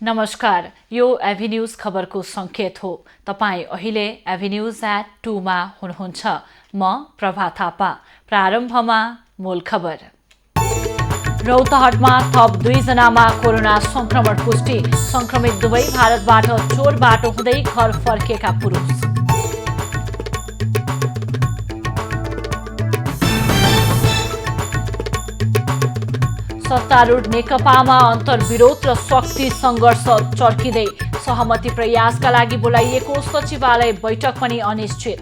नमस्कार, यो एभिन्यूज खबरको संकेत हो। तपाईँ अहिले एभिन्यूज@2 मा हुनुहुन्छ। म प्रभा थापा। प्रारम्भमा मूल खबर। रौतहटमा थप 2 जनामा कोरोना संक्रमण पुष्टि। संक्रमित दुवै भारतबाट चोर बाटो हुँदै घर फर्केका पुरुष। सत्तारूढ नेकपामा अन्तर्विरोध र शक्ति सङ्घर्ष चर्किँदै। सहमति प्रयासका लागि बोलाइएको सचिवालय बैठक पनि अनिश्चित।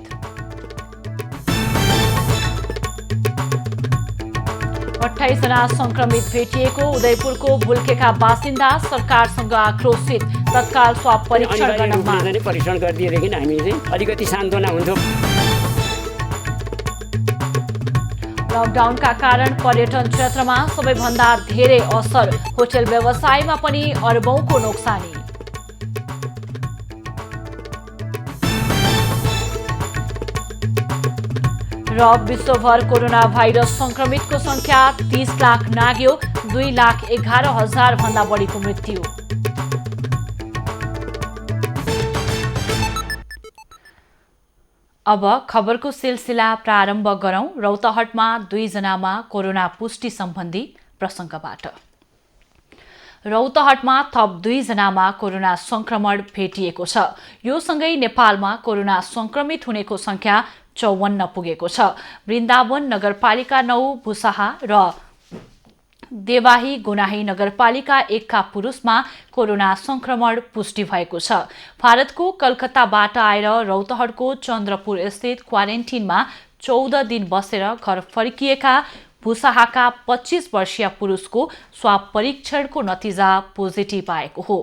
28 जना संक्रमित भेटिएको। उदयपुरको भुल्केका बासिन्दा सरकारसँग आक्रोशित। तत्काल स्वाब परीक्षण गर्न माग। परीक्षण गरिदिएदेखि हामी चाहिँ अलिकति सान्त्वना हुन्थ्यो। लकडाउनका कारण पर्यटन क्षेत्रमा सबैभन्दा धेरै असर। होटल व्यवसायमा पनि अरबौंको नोक्सानी। र विश्वभर कोरोना भाइरस संक्रमितको संख्या 30 लाख नाग्यो। 2,11,000 भन्दा बढीको मृत्यु। अब खबरको सिलसिला प्रारम्भ गरौं। रौतहटमा 2 जनामा कोरोना पुष्टि सम्बन्धी प्रसंगबाट। रौतहटमा थप 2 जनामा कोरोना संक्रमण भेटिएको छ। यो सँगै नेपालमा कोरोना संक्रमित हुनेको संख्या 54 पुगेको छ। वृन्दावन नगरपालिका 9 भुसाहा र देवाही गुनाही नगरपालिका 1 का पुरुषमा कोरोना संक्रमण पुष्टि भएको छ। भारतको कलकत्ताबाट आएर रौतहटको चन्द्रपुर स्थित क्वारेन्टिनमा 14 दिन बसेर घर फर्किएका भुसाहाका 25 वर्षीय पुरुषको स्वाब परीक्षणको नतिजा पोजिटिभ आएको हो।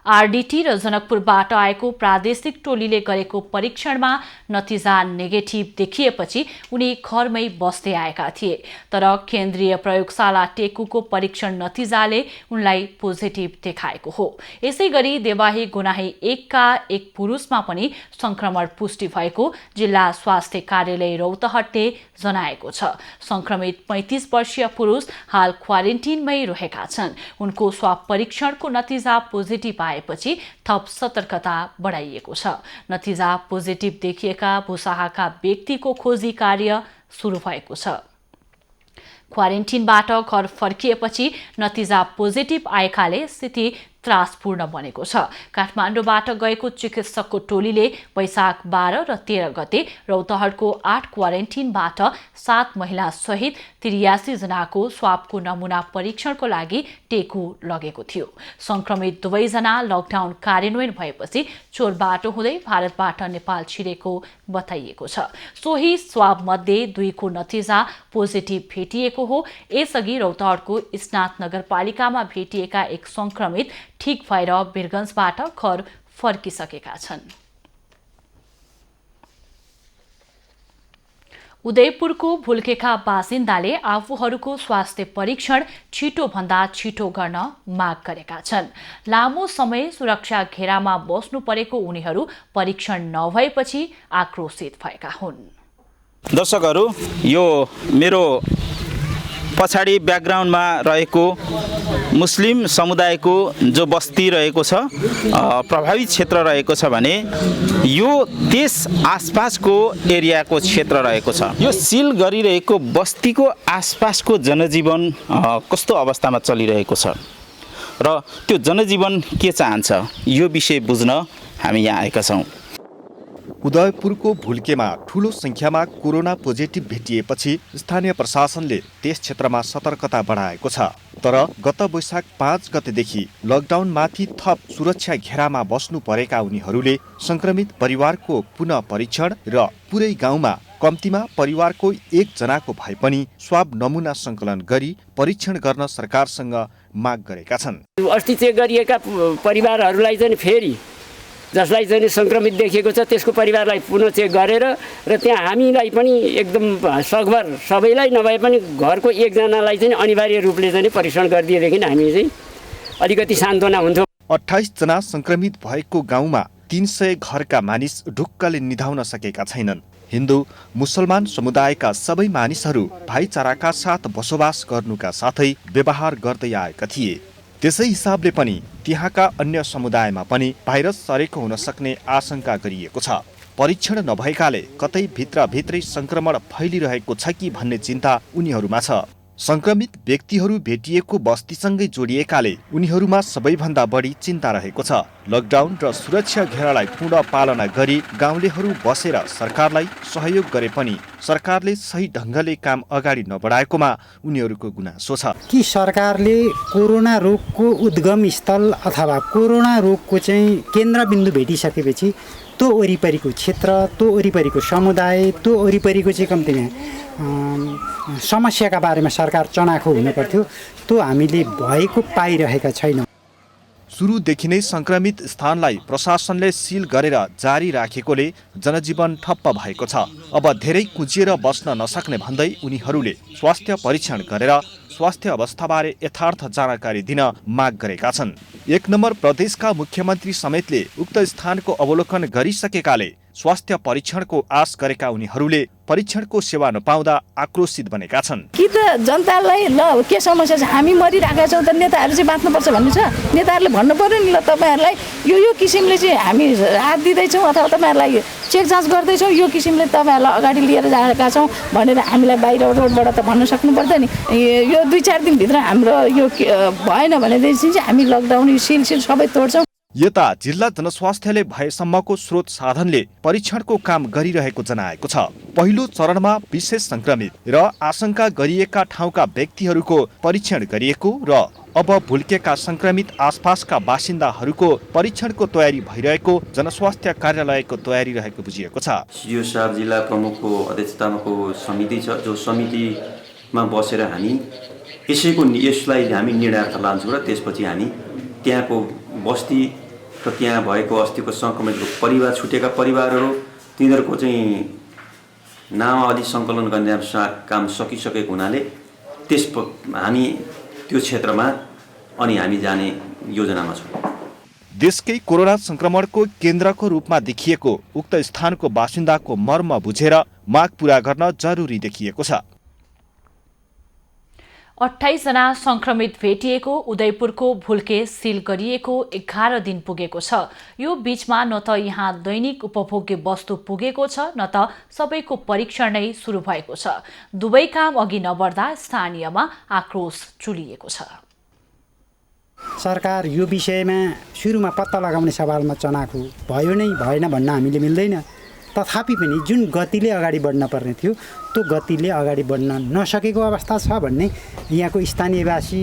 आरडीटी र जनकपुरबाट आएको प्रादेशिक टोलीले गरेको परीक्षणमा नतिजा नेगेटिभ देखिएपछि उनी घरमै बस्दै आएका थिए। तर केन्द्रीय प्रयोगशाला टेकुको परीक्षण नतिजाले उनलाई पोजिटिभ देखाएको हो। यसैगरी देवाही गुनाही 1 का 1 पुरुषमा पनि संक्रमण पुष्टि भएको जिल्ला स्वास्थ्य कार्यालय रौतहटले जनाएको छ। संक्रमित 35 वर्षीय पुरुष हाल क्वारेन्टिनमै रहेका छन्। उनको स्वाब परीक्षणको नतिजा पोजिटिभ पछि थप सतर्कता बढाइएको छ। नतिजा पोजिटिभ देखिएका भुसाहाका व्यक्तिको खोजी कार्य सुरु भएको छ। क्वारेन्टिनबाट घर फर्किएपछि नतिजा पोजिटिभ आएकाले स्थिति त्रासपूर्ण बनेको छ। काठमाडौँबाट गएको चिकित्सकको टोलीले वैशाख 12 र 13 गते रौतहटको 8 क्वारेन्टिनबाट 7 महिला सहित 83 जनाको स्वाबको नमुना परीक्षणको लागि टेकु लगेको थियो। संक्रमित दुवैजना लकडाउन कार्यान्वयन भएपछि चोर बाटो हुँदै भारतबाट नेपाल छिरेको बताइएको छ। सोही स्वाब मध्ये 2 को नतिजा पोजिटिभ भेटिएको हो। यसअघि रौतहटको स्नात नगरपालिकामा भेटिएका 1 संक्रमित ठीक भएर वीरगञ्जबाट घर फर्किसकेका छन्। उदयपुरको भुल्केका बासिन्दाले आफूहरूको स्वास्थ्य परीक्षण छिटोभन्दा छिटो गर्न माग गरेका छन्। लामो समय सुरक्षा घेरामा बस्नु परेको उनीहरू परीक्षण नभएपछि आक्रोशित भएका हुन्। दर्शकहरू, यो मेरो पछाडि ब्याकग्राउन्डमा रहेको मुस्लिम समुदायको जो बस्ती रहेको छ, प्रभावित क्षेत्र रहेको छ भने यो त्यस आसपासको एरियाको क्षेत्र रहेको छ। यो सिल गरिरहेको बस्तीको आसपासको जनजीवन कस्तो अवस्थामा चलिरहेको छ र त्यो जनजीवन के चाहन्छ, यो विषय बुझ्न हामी यहाँ आएका छौँ। उदयपुरको भुल्केमा ठूलो संख्यामा कोरोना पोजिटिभ भेटिएपछि स्थानीय प्रशासनले त्यस क्षेत्रमा सतर्कता बढाएको छ। तर गत वैशाख 5 गतेदेखि लकडाउनमाथि थप सुरक्षा घेरामा बस्नु परेका उनीहरूले संक्रमित परिवारको पुनः परीक्षण र पुरै गाउँमा कम्तीमा परिवारको 1 जनाको भए पनि स्वाब नमुना सङ्कलन गरी परीक्षण गर्न सरकारसँग माग गरेका छन्। अस्ति चेक गरिएका परिवारहरूलाई चाहिँ फेरि जसलाई चाहिँ संक्रमित देखिएको छ त्यसको परिवारलाई पुनः चेक गरेर र त्यहाँ हामीलाई पनि एकदम सकभर सबैलाई नभए पनि घरको 1 जनालाई चाहिँ अनिवार्य रूपले चाहिँ परीक्षण गरिदिएदेखि हामी चाहिँ अलिकति सान्त्वना हुन्थ्यो। 28 जना संक्रमित भएको गाउँमा 300 घरका मानिस ढुक्कले निधाउन सकेका छैनन्। हिन्दू मुसलमान समुदायका सबै मानिसहरू भाइचाराका साथ बसोबास गर्नुका साथै व्यवहार गर्दै आएका थिए। त्यसै हिसाबले पनि त्यहाँका अन्य समुदायमा पनि भाइरस सरेको हुन सक्ने आशंका गरिएको छ। परीक्षण नभएकाले कतै भित्रभित्रै संक्रमण फैलिरहेको छ कि भन्ने चिन्ता उनीहरूमा छ। संक्रमित व्यक्तिहरू भेटिएको बस्तीसँगै जोडिएकाले उनीहरूमा सबैभन्दा बढी चिन्ता रहेको छ। लकडाउन र सुरक्षा घेरालाई पूर्ण पालना गरी गाउँलेहरू बसेर सरकारलाई सहयोग गरे पनि सरकारले सही ढङ्गले काम अगाडि नबढाएकोमा उनीहरूको गुनासो छ कि सरकारले कोरोना रोगको उद्गम स्थल अथवा कोरोना रोगको चाहिँ केन्द्रबिन्दु भेटिसकेपछि त्यो वरिपरिको क्षेत्र, त्यो वरिपरिको समुदाय, त्यो वरिपरिको चाहिँ कम्तीमा समस्याका बारेमा सरकार चनाखो हुनुपर्थ्यो। त्यो हामीले भएको पाइरहेका छैनौँ। सुरुदेखि नै संक्रमित स्थानलाई प्रशासनले सिल गरेर जारी राखेकोले जनजीवन ठप्प भएको छ। अब धेरै कुचिएर बस्न नसक्ने भन्दै उनीहरूले स्वास्थ्य परीक्षण गरेर स्वास्थ्य अवस्थाबारे यथार्थ जानकारी दिन माग गरेका छन्। 1 नम्बर प्रदेशका मुख्यमन्त्री समेतले उक्त स्थानको अवलोकन गरिसकेकाले स्वास्थ्य परीक्षणको आश गरेका उनीहरूले परीक्षणको सेवा नपाउँदा आक्रोशित बनेका छन्। कि त जनतालाई ल के समस्या छ, हामी मरिरहेका छौँ त नेताहरू चाहिँ बाँच्नुपर्छ भन्ने छ। नेताहरूले भन्नु पर्यो नि, ल तपाईँहरूलाई यो किसिमले चाहिँ हामी राहत दिँदैछौँ अथवा तपाईँहरूलाई चेक जाँच गर्दैछौँ, यो किसिमले तपाईँहरूलाई अगाडि लिएर जाएका छौँ भनेर हामीलाई बाहिर रोडबाट त भन्न सक्नु पर्दैन नि। यो 2-4 दिनभित्र हाम्रो यो भएन भनेदेखि चाहिँ हामी लकडाउन सिल सबै तोड्छौँ। यता जिल्ला जनस्वास्थ्यले भएसम्मको स्रोत साधनले परीक्षणको काम गरिरहेको जनाएको छ। पहिलो चरणमा विशेष संक्रमित र आशंका गरिएका ठाउँका व्यक्तिहरूको परीक्षण गरिएको र अब भुल्केका संक्रमित आसपासका बासिन्दाहरूको परीक्षणको तयारी भइरहेको जनस्वास्थ्य कार्यालयको तयारी रहेको बुझिएको छ। सिडिओ साहब जिल्ला प्रमुखको अध्यक्षतामाको समिति छ, जो समितिमा बसेर हामी यसलाई हामी निर्णय लान्छौँ र त्यसपछि हामी त्यहाँको बस्ती र त्यहाँ भएको अस्तिको सङ्क्रमितको परिवार, छुटेका परिवारहरू, तिनीहरूको चाहिँ नामावली सङ्कलन गर्ने काम सकिसकेको हुनाले हामी त्यो क्षेत्रमा अनि हामी जाने योजनामा छौँ। देशकै कोरोना संक्रमणको केन्द्रको रूपमा देखिएको उक्त स्थानको बासिन्दाको मर्म बुझेर माग पूरा गर्न जरुरी देखिएको छ। 28 जना संक्रमित भेटिएको उदयपुरको भुल्के सिल गरिएको 11 दिन पुगेको छ। यो बीचमा न त यहाँ दैनिक उपभोग्य वस्तु पुगेको छ, न त सबैको परीक्षण नै सुरु भएको छ। दुवै काम अघि नबढ्दा स्थानीयमा आक्रोश चुलिएको छ। सरकार यो विषयमा सुरुमा पत्ता लगाउने सवालमा चनाखो भयो नै भएन भन्न हामीले मिल्दैन। तथापि पनि जुन गतिले अगाडि बढ्न पर्ने थियो त्यो गतिले अगाडि बढ्न नसकेको अवस्था छ भन्ने यहाँको स्थानीयवासी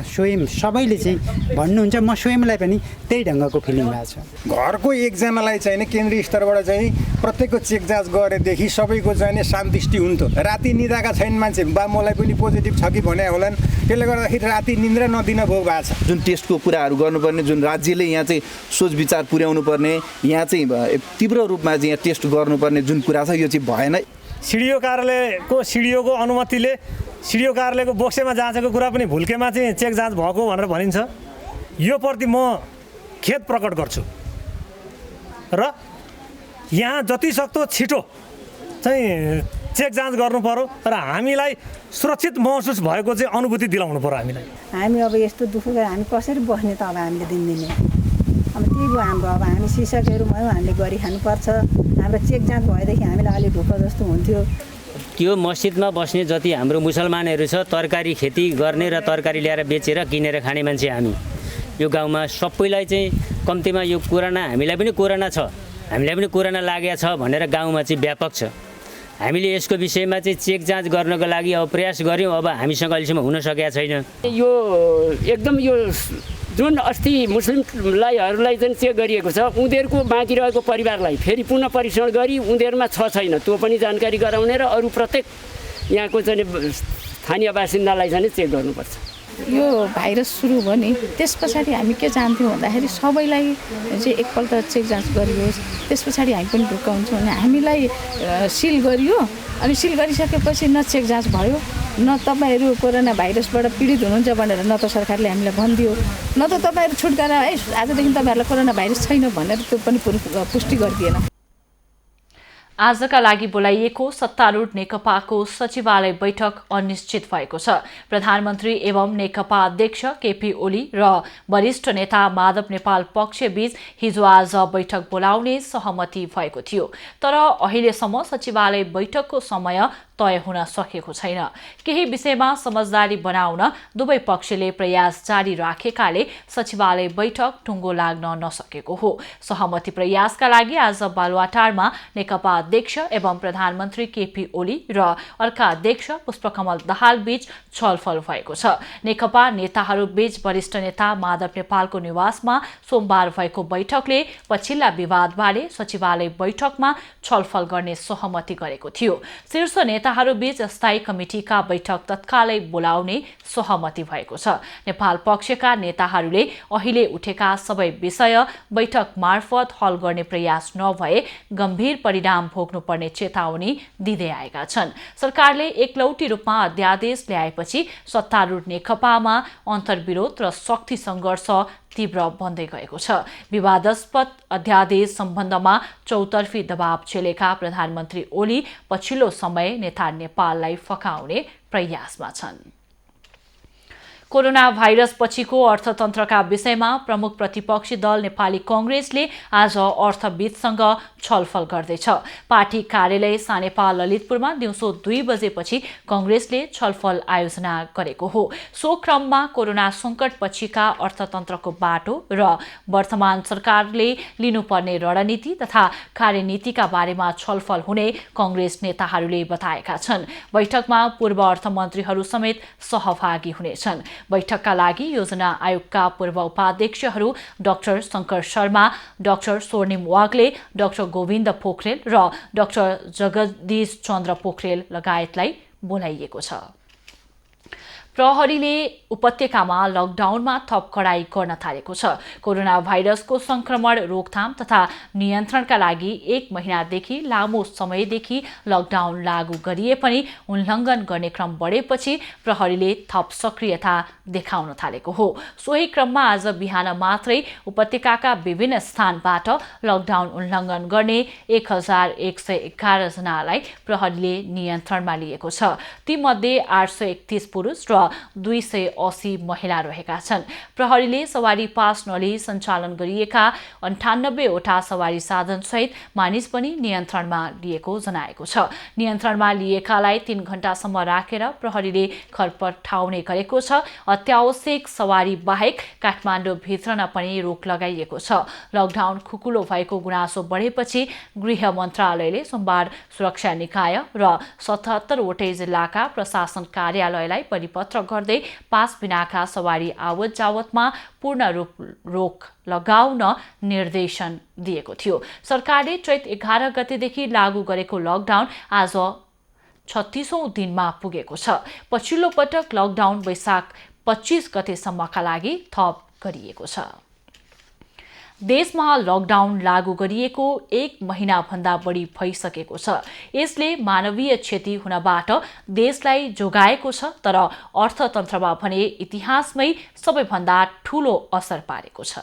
स्वयं सबैले चाहिँ भन्नुहुन्छ। म स्वयंलाई पनि त्यही ढङ्गको फिलिङ भएको छ। घरको एकजनालाई चाहिँ केन्द्रीय स्तरबाट चाहिँ प्रत्येकको चेक जाँच गरेदेखि सबैको चाहिँ शान्तिष्टि हुन्थ्यो। राति निदाएका छैन मान्छे, बा मलाई पनि पोजिटिभ छ कि भने होलान्, त्यसले गर्दाखेरि राति निन्द्रा नदिन भोग भएको छ। जुन टेस्टको कुराहरू गर्नुपर्ने, जुन राज्यले यहाँ चाहिँ सोच विचार पुर्याउनु पर्ने, यहाँ चाहिँ तीव्र रूपमा चाहिँ यहाँ टेस्ट गर्नुपर्ने जुन कुरा छ यो चाहिँ भएन। सिडिओ कार्यालयको अनुमतिले सिडिओ कार्यालयको बोक्सेमा जाँचेको कुरा पनि भुल्केमा चाहिँ चेक जाँच भएको भनेर भनिन्छ। यो प्रति म खेद प्रकट गर्छु र यहाँ जति सक्दो छिटो चाहिँ चेक जाँच गर्नु पर्यो र हामीलाई सुरक्षित महसुस भएको चाहिँ अनुभूति दिलाउनु पर्यो हामीलाई। हामी अब यस्तो दुःख हामी कसरी बस्ने त अब हामीले दिनदिनै अब त्यही भयो हाम्रो। अब हामी शिक्षकहरू भयो, हामीले गरिखानुपर्छ। हाम्रो चेक जाँच भएदेखि हामीलाई अलिक ढुक्क जस्तो हुन्थ्यो। त्यो मस्जिदमा बस्ने जति हाम्रो मुसलमानहरू छ, तरकारी खेती गर्ने र तरकारी ल्याएर बेचेर किनेर खाने मान्छे हामी यो गाउँमा सबैलाई चाहिँ कम्तीमा यो कोरोना हामीलाई पनि कोरोना छ, हामीलाई पनि कोरोना लागेको छ भनेर गाउँमा चाहिँ व्यापक छ। हामीले यसको विषयमा चाहिँ चेक जाँच गर्नको लागि अब प्रयास गऱ्यौँ, अब हामीसँग अहिलेसम्म हुन सकेको छैन। यो एकदम यो जुन अस्ति मुस्लिमहरूलाई चाहिँ चेक गरिएको छ, उनीहरूको बाँकी रहेको परिवारलाई फेरि पुनः परीक्षण गरी उनीहरूमा छ छैन त्यो पनि जानकारी गराउने र अरू प्रत्येक यहाँको चाहिँ स्थानीय बासिन्दालाई चाहिँ चेक गर्नुपर्छ। यो भाइरस सुरु भयो नि त्यस पछाडि हामी के चाहन्थ्यौँ भन्दाखेरि सबैलाई चाहिँ एकपल्ट चेक जाँच गरियोस्, त्यस पछाडि हामी पनि ढुक्क हुन्छौँ। अनि हामीलाई सिल गरियो, अनि सिल गरिसकेपछि न चेक जाँच भयो, न तपाईँहरू कोरोना भाइरसबाट पीडित हुनुहुन्छ भनेर न त सरकारले हामीलाई भनिदियो, न त तपाईँहरू छुटकारा है आजदेखि तपाईँहरूलाई कोरोना भाइरस छैन भनेर त्यो पनि पुष्टि गरिदिएन। आजका लागि बोलाइएको सत्तारूढ नेकपाको सचिवालय बैठक अनिश्चित भएको छ। प्रधानमन्त्री एवं नेकपा अध्यक्ष केपी ओली र वरिष्ठ नेता माधव नेपाल पक्षबीच हिजो आज बैठक बोलाउने सहमति भएको थियो, तर अहिलेसम्म सचिवालय बैठकको समय तय हुन सकेको छैन। केही विषयमा समझदारी बनाउन दुवै पक्षले प्रयास जारी राखेकाले सचिवालय बैठक टुङ्गो लाग्न नसकेको हो। सहमति प्रयासका लागि आज बालुवाटारमा नेकपा अध्यक्ष एवं प्रधानमन्त्री केपी ओली र अर्का अध्यक्ष पुष्पकमल दाहाल बीच छलफल भएको छ। नेकपा नेताहरू बीच वरिष्ठ नेता माधव नेपालको निवासमा सोमबार भएको बैठकले पछिल्ला विवादबारे सचिवालय बैठकमा छलफल गर्ने सहमति गरेको थियो। शीर्ष नेताहरू बीच स्थायी कमिटिका बैठक तत्कालै बोलाउने सहमति भएको छ। नेपाल पक्षका नेताहरूले अहिले उठेका सबै विषय बैठक मार्फत हल गर्ने प्रयास नभए गम्भीर परिणाम भोग्नुपर्ने चेतावनी दिँदै आएका छन्। सरकारले एकलौटी रूपमा अध्यादेश ल्याएपछि सत्तारूढ नेकपामा अन्तर्विरोध र शक्ति सङ्घर्ष तीव्र बन्दै गएको छ। विवादास्पद अध्यादेश सम्बन्धमा चौतर्फी दबाव झेलेका प्रधानमन्त्री ओली पछिल्लो समय नेता नेपाललाई फकाउने प्रयासमा छन्। कोरोना भाइरस पछिको अर्थतन्त्रका विषयमा प्रमुख प्रतिपक्षी दल नेपाली कांग्रेसले आज अर्थविदसँग छलफल गर्दैछ। पार्टी कार्यालय सानेपा ललितपुरमा दिउँसो 2 बजेपछि कांग्रेसले छलफल आयोजना गरेको हो। सो क्रममा कोरोना संकट पछिका अर्थतन्त्रको बाटो र वर्तमान सरकारले लिनुपर्ने रणनीति तथा कार्यनीतिका बारेमा छलफल हुने कांग्रेस नेताहरूले बताएका छन्। बैठकमा पूर्व अर्थमन्त्रीहरू समेत सहभागी हुनेछन्। बैठकका लागि योजना आयोगका पूर्व उपाध्यक्षहरू डाक्टर शंकर शर्मा, डाक्टर स्वर्णिम वाग्ले, डाक्टर गोविन्द पोखरेल र डाक्टर जगदीश चन्द्र पोखरेल लगायतलाई बोलाइएको छ। प्रहरीले उपत्यकामा लकडाउनमा थप कडाई गर्न थालेको छ। कोरोना भाइरसको संक्रमण रोकथाम तथा नियन्त्रणका लागि 1 महिनादेखि लामो समयदेखि लकडाउन लागू गरिए पनि उल्लङ्घन गर्ने क्रम बढेपछि प्रहरीले थप सक्रियता देखाउन थालेको हो। सोही क्रममा आज बिहान मात्रै उपत्यकाका विभिन्न स्थानबाट लकडाउन उल्लङ्घन गर्ने 1111 जनालाई प्रहरीले नियन्त्रणमा लिएको छ। तीमध्ये 831 पुरुष र 280 महिला रहेका छन्। प्रहरीले सवारी पास नलिई सञ्चालन गरिएका 98 वटा सवारी साधन सहित मानिस पनि नियन्त्रणमा लिएको जनाएको छ। नियन्त्रणमा लिएकालाई 3 घण्टासम्म राखेर प्रहरीले घर पठाउने गरेको छ। अत्यावश्यक सवारी बाहेक काठमाडौँ भित्रन पनि रोक लगाइएको छ। लकडाउन खुकुलो भएको गुनासो बढेपछि गृह मन्त्रालयले सोमबार सुरक्षा निकाय र 77 वटै जिल्लाका प्रशासन कार्यालयलाई परिपत्र गर्दै पास बिनाका सवारी आवत जावतमा पूर्ण रूप रोक लगाउन निर्देशन दिएको थियो। सरकारले चैत 11 गतेदेखि लागू गरेको लकडाउन आज 36औं दिनमा पुगेको छ। पछिल्लो पटक लकडाउन वैशाख 25 गतेसम्मका लागि थप गरिएको छ। देशमा लकडाउन लागू गरिएको 1 महिनाभन्दा बढी भइसकेको छ। यसले मानवीय क्षति हुनबाट देशलाई जोगाएको छ, तर अर्थतन्त्रमा भने इतिहासमै सबैभन्दा ठूलो असर पारेको छ।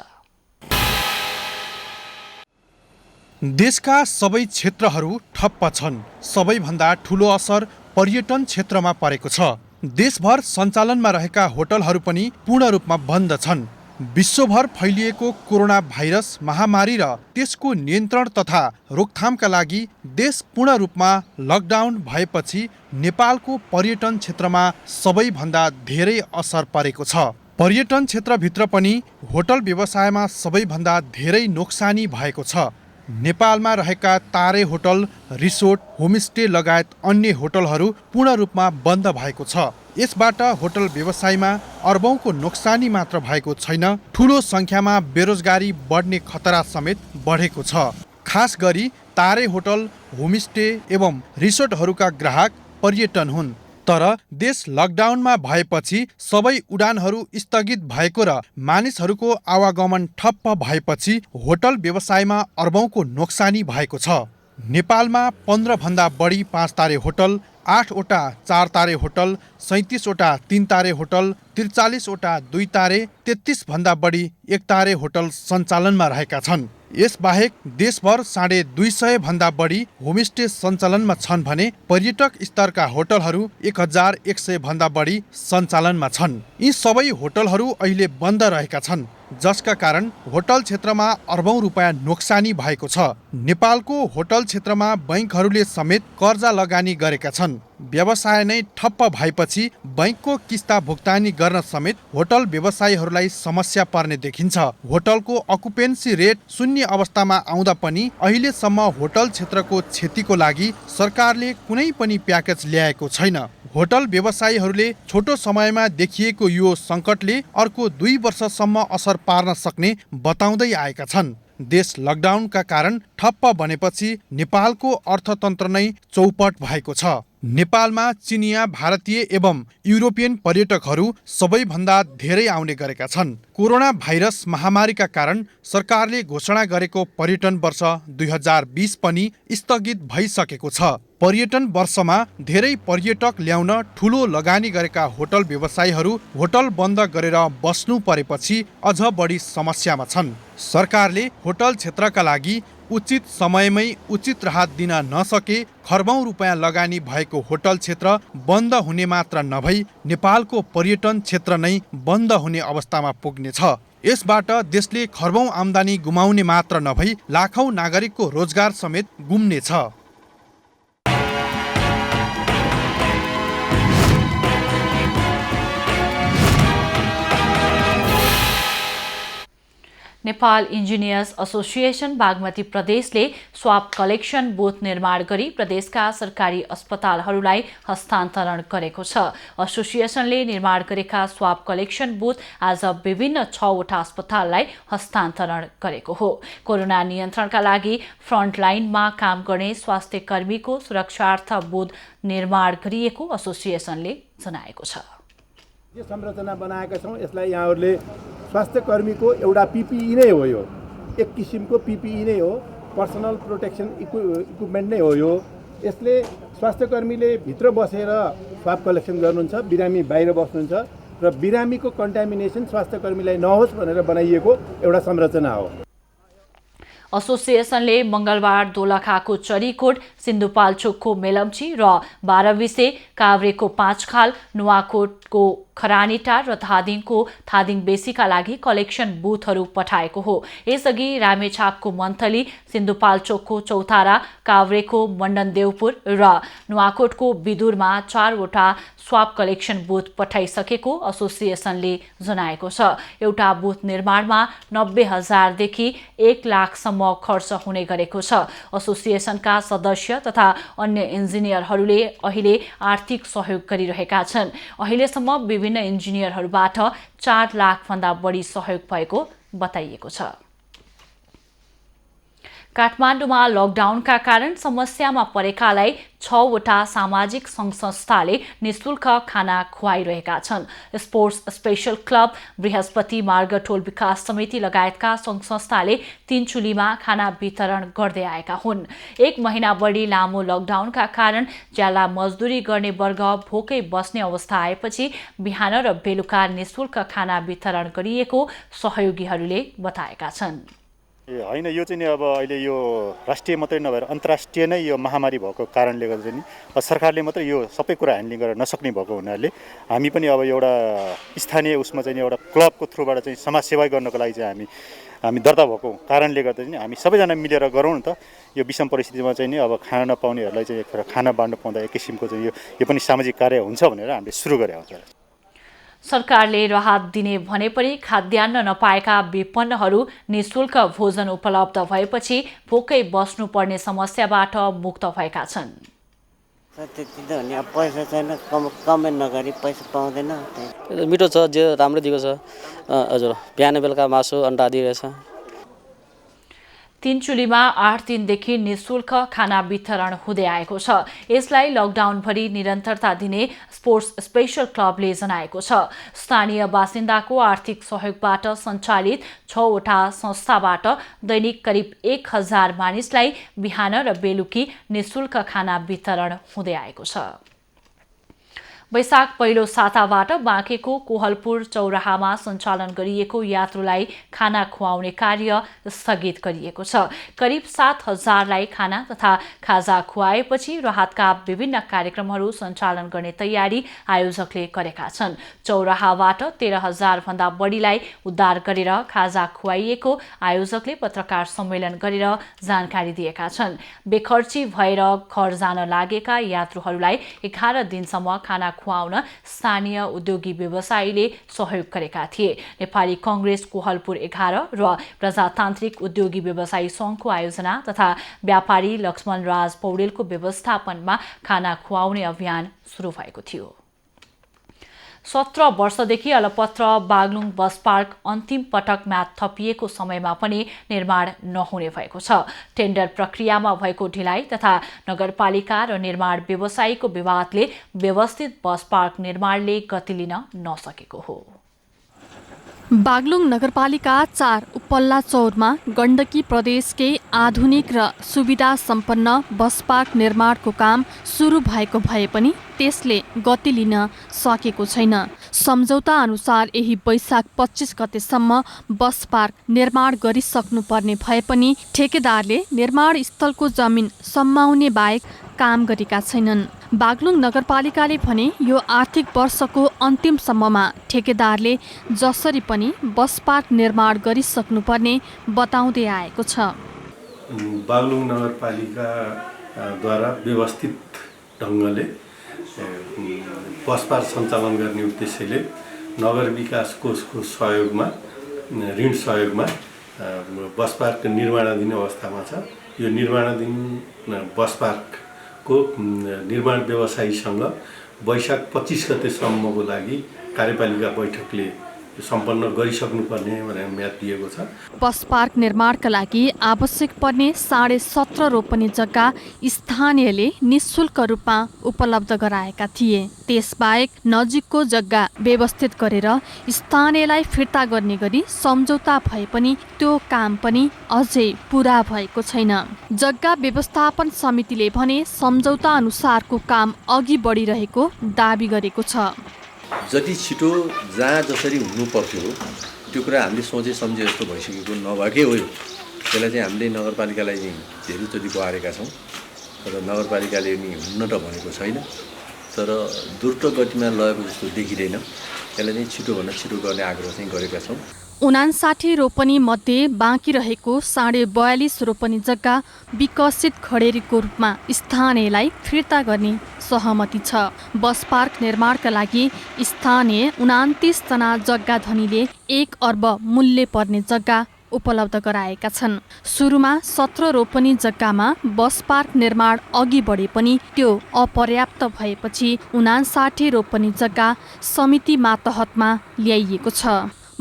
देशका सबै क्षेत्रहरू ठप्प छन्। सबैभन्दा ठूलो असर पर्यटन क्षेत्रमा परेको छ। देशभर सञ्चालनमा रहेका होटलहरू पनि पूर्ण रूपमा बन्द छन्। विश्वभर फैलिएको कोरोना भाइरस महामारी र त्यसको नियन्त्रण तथा रोकथामका लागि देश पूर्ण रूपमा लकडाउन भएपछि नेपालको पर्यटन क्षेत्रमा सबैभन्दा धेरै असर परेको छ। पर्यटन क्षेत्रभित्र पनि होटल व्यवसायमा सबैभन्दा धेरै नोक्सानी भएको छ। नेपालमा रहेका तारे होटल, रिसोर्ट, होमस्टे लगायत अन्य होटलहरू पूर्ण रूपमा बन्द भएको छ। यसबाट होटल व्यवसायमा अर्बौंको नोक्सानी मात्र भएको छैन, ठूलो संख्यामा बेरोजगारी बढ्ने खतरा समेत बढेको छ। खास गरी तारे होटल, होमस्टे एवं रिसोर्टहरूका ग्राहक पर्यटन हुन्। तर देश लकडाउनमा भएपछि सबै उडानहरू स्थगित भएको र मानिसहरूको आवागमन ठप्प भएपछि होटल व्यवसायमा अर्बौंको नोक्सानी भएको छ। नेपालमा 15 भन्दा बढी 5 तारे होटल, 8वटा 4 तारे होटल, 37वटा 3 तारे होटल, 43वटा 2 तारे, 33 भन्दा बढी 1 तारे होटल सञ्चालनमा रहेका छन्। यसबाहेक देशभर 250 भन्दा बढी होमस्टे सञ्चालनमा छन् भने पर्यटक स्तरका होटलहरू 1100 भन्दा बढी सञ्चालनमा छन्। यी सबै होटलहरू अहिले बन्द रहेका छन्, जसका कारण होटल क्षेत्रमा अर्बौं रुपैयाँ नोक्सानी भएको छ। नेपालको होटल क्षेत्रमा बैंकहरूले समेत कर्जा लगानी गरेका छन्। व्यवसाय नै ठप्प भएपछि बैंकको किस्ता भुक्तानी गर्न समेत होटल व्यवसायीहरूलाई समस्या पर्ने देखिन्छ। होटलको अकुपेन्सी रेट शून्य अवस्थामा आउँदा पनि अहिलेसम्म होटल क्षेत्रको क्षतिको लागि सरकारले कुनै पनि प्याकेज ल्याएको छैन। होटल व्यवसायीहरूले छोटो समयमा देखिएको यो सङ्कटले अर्को 2 वर्षसम्म असर पार्न सक्ने बताउँदै आएका छन्। देश लकडाउनका कारण ठप्प बनेपछि नेपालको अर्थतन्त्र नै चौपट भएको छ। नेपालमा चिनिया, भारतीय एवं युरोपियन पर्यटकहरू सबैभन्दा धेरै आउने गरेका छन्। कोरोना भाइरस महामारीका कारण सरकारले घोषणा गरेको पर्यटन वर्ष 2020 पनि स्थगित भइसकेको छ। पर्यटन वर्षमा धेरै पर्यटक ल्याउन ठूलो लगानी गरेका होटल व्यवसायीहरू होटल बन्द गरेर बस्नु परेपछि अझ बढी समस्यामा छन्। सरकारले होटल क्षेत्रका लागि उचित समयमै उचित राहत दिन नसके खर्बौं रुपैयाँ लगानी भएको होटल क्षेत्र बन्द हुने मात्र नभई नेपालको पर्यटन क्षेत्र नै बन्द हुने अवस्थामा पुग्नेछ। यसबाट देशले खर्बौं आम्दानी गुमाउने मात्र नभई लाखौं नागरिकको रोजगार समेत गुम्नेछ। नेपाल इन्जिनियर्स एसोसिएसन बागमती प्रदेशले स्वाब कलेक्सन बुथ निर्माण गरी प्रदेशका सरकारी अस्पतालहरूलाई हस्तान्तरण गरेको छ। एसोसिएसनले निर्माण गरेका स्वाब कलेक्सन बुथ आज विभिन्न 6वटा अस्पताललाई हस्तान्तरण गरेको हो। कोरोना नियन्त्रणका लागि फ्रन्टलाइनमा काम गर्ने स्वास्थ्य कर्मीको सुरक्षार्थ बुथ निर्माण गरिएको एसोसिएसनले जनाएको छ। यो संरचना बनाएका छौँ, यसलाई यहाँहरूले स्वास्थ्य कर्मीको एउटा पिपिई नै हो। यो एक किसिमको पिपिई नै हो, पर्सनल प्रोटेक्सन इक्विपमेन्ट नै हो। यो यसले स्वास्थ्य कर्मीले भित्र बसेर स्वाब कलेक्सन गर्नुहुन्छ, बिरामी बाहिर बस्नुहुन्छ र बिरामीको कन्टामिनेसन स्वास्थ्य कर्मीलाई नहोस् भनेर बनाइएको एउटा संरचना हो। एसोसिएसनले मंगलबार दोलखाको चरीकोट, सिन्धुपाल्चोकको मेलम्ची र बाह्रविसे, काभ्रेको पाँचखाल, नुवाकोटको खरानीटार र थादिङ बेसीका लागि कलेक्सन बुथहरू पठाएको हो। यसअघि रामेछापको मन्थली, सिन्धुपाल्चोकको चौतारा, काभ्रेको मण्डनदेवपुर र नुवाकोटको बिदुरमा 4वटा स्वाब कलेक्सन बुथ पठाइसकेको एसोसिएसनले जनाएको छ। एउटा बुथ निर्माणमा 90,000 देखि 1 लाखसम्म खर्च हुने गरेको छ। एसोसिएसनका सदस्य तथा अन्य इन्जिनियरहरूले अहिले आर्थिक सहयोग गरिरहेका छन्। अहिलेसम्म विभिन्न इन्जिनियरहरूबाट 4 लाखभन्दा बढी सहयोग भएको बताइएको छ। काठमाडौँमा लकडाउनका कारण समस्यामा परेकालाई 6वटा सामाजिक सङ्घ-संस्थाले निःशुल्क खाना खुवाइरहेका छन्। स्पोर्ट्स स्पेशल क्लब, बृहस्पति मार्ग टोल विकास समिति लगायतका सङ्घ-संस्थाले तीनचुलीमा खाना वितरण गर्दै आएका हुन्। 1 महिना बढी लामो लकडाउनका कारण ज्याला मजदुरी गर्ने वर्ग भोकै बस्ने अवस्था आएपछि बिहान र बेलुका निःशुल्क खाना वितरण गरिएको सहयोगीहरूले बताएका छन्। होइन, यो चाहिँ नि अब अहिले यो राष्ट्रिय मात्रै नभएर अन्तर्राष्ट्रिय नै यो महामारी भएको कारणले गर्दा चाहिँ नि सरकारले मात्रै यो सबै कुरा ह्यान्डलिङ गर्न नसक्ने भएको हुनाले हामी पनि अब एउटा स्थानीय उसमा चाहिँ एउटा क्लबको थ्रुबाट चाहिँ समाजसेवा गर्नको लागि चाहिँ हामी दर्ता भएको कारणले गर्दा चाहिँ हामी सबैजना मिलेर गरौँ न त। यो विषम परिस्थितिमा चाहिँ नि अब खाना नपाउनेहरूलाई चाहिँ खाना बाँड्न पाउँदा एक किसिमको चाहिँ यो पनि सामाजिक कार्य हुन्छ भनेर हामीले सुरु गरेका छौँ। सरकारले राहत दिने भने पनि खाद्यान्न नपाएका विपन्नहरू निःशुल्क भोजन उपलब्ध भएपछि भोकै बस्नुपर्ने समस्याबाट मुक्त भएका छन्। त्यति त हो नि, अब पैसा छैन, कमेन्ट नगरी पैसा पाउँदैन। मिठो छ, जे राम्रो दिएको छ। हजुर, बिहान बेलुका मासु अन्डा दिइरहेछ। तीनचुलीमा 8 दिनदेखि निःशुल्क खाना वितरण हुँदै आएको छ। यसलाई लकडाउनभरि निरन्तरता दिने स्पोर्ट्स स्पेशल क्लबले जनाएको छ। स्थानीय बासिन्दाको आर्थिक सहयोगबाट सञ्चालित 6वटा संस्थाबाट दैनिक करिब 1000 मानिसलाई बिहान र बेलुकी निःशुल्क खाना वितरण हुँदै आएको छ। वैशाख पहिलो साताबाट बाँकेको कोहलपुर चौराहामा सञ्चालन गरिएको यात्रुलाई खाना खुवाउने कार्य स्थगित गरिएको छ। करिब 7,000लाई खाना तथा खाजा खुवाएपछि राहतका विभिन्न कार्यक्रमहरू सञ्चालन गर्ने तयारी आयोजकले गरेका छन्। चौराहाबाट 13,000 भन्दा बढीलाई उद्धार गरेर खाजा खुवाइएको आयोजकले पत्रकार सम्मेलन गरेर जानकारी दिएका छन्। बेखर्ची भएर घर जान लागेका यात्रुहरूलाई 11 दिनसम्म खाना खुवाउन स्थानीय उद्योगी व्यवसायीले सहयोग गरेका थिए। नेपाली कांग्रेस कोहलपुर 11 र प्रजातान्त्रिक उद्योगी व्यवसायी संघको आयोजना तथा व्यापारी लक्ष्मण राज पौडेलको व्यवस्थापनमा खाना खुवाउने अभियान सुरु भएको थियो। 17 वर्षदेखि अलपत्र बागलुङ बस पार्क अन्तिम पटक म्याद थपिएको समयमा पनि निर्माण नहुने भएको छ। टेन्डर प्रक्रियामा भएको ढिलाइ तथा नगरपालिका र निर्माण व्यवसायीको विवादले व्यवस्थित बस पार्क निर्माणले गति लिन नसकेको हो। बागलुङ नगरपालिका 4 उपल्ला चौरमा गण्डकी प्रदेशकै आधुनिक र सुविधा सम्पन्न बस पार्क निर्माणको काम सुरु भएको भए पनि त्यसले गति लिन सकेको छैन। सम्झौता अनुसार यही वैशाख 25 गतेसम्म बस पार्क निर्माण गरिसक्नुपर्ने भए पनि ठेकेदारले निर्माण स्थलको जमिन सम्माउने बाहेक काम गरेका छैनन्। बागलुङ नगरपालिकाले भने यो आर्थिक वर्षको अन्तिमसम्ममा ठेकेदारले जसरी पनि बस पार्क निर्माण गरिसक्नुपर्ने बताउँदै आएको छ। बागलुङ नगरपालिकाद्वारा व्यवस्थित ढङ्गले बस पार्क सञ्चालन गर्ने उद्देश्यले नगर विकास कोषको सहयोगमा ऋण सहयोगमा बस पार्क निर्माणाधीन अवस्थामा छ। यो निर्माणाधीन बस पार्कको निर्माण व्यवसायीसँग वैशाख 25 गतेसम्मको लागि कार्यपालिका बैठकले सम्पन्न गरिसक्नुपर्ने भनेर म्याद दिएको छ। बस पार्क निर्माणका लागि आवश्यक पर्ने 17.5 रोपनी जग्गा स्थानीयले निःशुल्क रूपमा उपलब्ध गराएका थिए। त्यसबाहेक नजिकको जग्गा व्यवस्थित गरेर स्थानीयलाई फिर्ता गर्ने गरी सम्झौता भए पनि त्यो काम पनि अझै पूरा भएको छैन। जग्गा व्यवस्थापन समितिले भने सम्झौता अनुसारको काम अघि बढिरहेको दाबी गरेको छ। जति छिटो जहाँ जसरी हुनु पर्थ्यो त्यो कुरा हामीले सोचे सम्झे जस्तो भइसकेको नभएकै हो। त्यसलाई चाहिँ हामीले नगरपालिकालाई धेरैचोटि गुहारेका छौँ तर नगरपालिकाले नि हुन्न त भनेको छैन। तर द्रुत गतिमा लगेको जस्तो देखिँदैन। त्यसलाई चाहिँ छिटोभन्दा छिटो गर्ने आग्रह चाहिँ गरेका छौँ। 59 रोपनी मध्ये बाँकी रहेको 42.5 रोपनी जग्गा विकसित खडेरीको रूपमा स्थानीयलाई फिर्ता गर्ने सहमति छ। बस पार्क निर्माणका लागि स्थानीय 29 जना जग्गा धनीले 1 अर्ब मूल्य पर्ने जग्गा उपलब्ध गराएका छन्। सुरुमा 17 रोपनी जग्गामा बस पार्क निर्माण अघि बढे पनि त्यो अपर्याप्त भएपछि 59 रोपनी जग्गा समिति मातहतमा ल्याइएको छ।